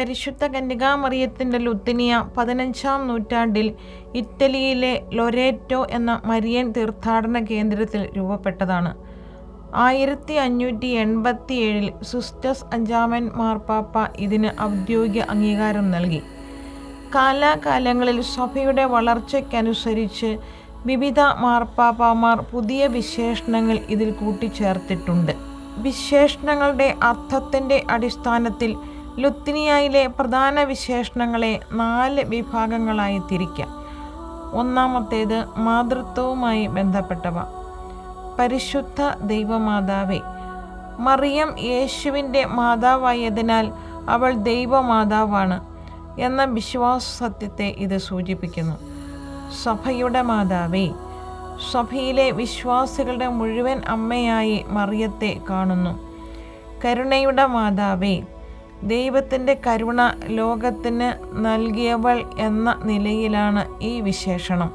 പരിശുദ്ധ കന്യകാമറിയത്തിൻ്റെ ലുത്തിനിയ 15-ാം നൂറ്റാണ്ടിൽ ഇറ്റലിയിലെ ലൊരേറ്റോ എന്ന മരിയൻ തീർത്ഥാടന കേന്ദ്രത്തിൽ രൂപപ്പെട്ടതാണ്. 1587 സിസ്റ്റസ് അഞ്ചാമൻ മാർപ്പാപ്പ ഇതിന് ഔദ്യോഗിക അംഗീകാരം നൽകി. കാലാകാലങ്ങളിൽ സഭയുടെ വളർച്ചയ്ക്കനുസരിച്ച് വിവിധ മാർപ്പാപ്പാമാർ പുതിയ വിശേഷണങ്ങൾ ഇതിൽ കൂട്ടിച്ചേർത്തിട്ടുണ്ട്. വിശേഷണങ്ങളുടെ അർത്ഥത്തിൻ്റെ അടിസ്ഥാനത്തിൽ ലുത്തിനിയയിലെ പ്രധാന വിശേഷണങ്ങളെ 4 വിഭാഗങ്ങളായി തിരിക്കാം. ഒന്നാമത്തേത് മാതൃത്വവുമായി ബന്ധപ്പെട്ടവ. പരിശുദ്ധ ദൈവമാതാവേ, മറിയം യേശുവിൻ്റെ മാതാവായതിനാൽ അവൾ ദൈവമാതാവാണ് എന്ന വിശ്വാസ സത്യത്തെ ഇത് സൂചിപ്പിക്കുന്നു. സഭയുടെ മാതാവേ, സഭയിലെ വിശ്വാസികളുടെ മുഴുവൻ അമ്മയായി മറിയത്തെ കാണുന്നു. കരുണയുടെ മാതാവേ, ദൈവത്തിൻ്റെ കരുണ ലോകത്തിന് നൽകിയവൾ എന്ന നിലയിലാണ് ഈ വിശേഷണം.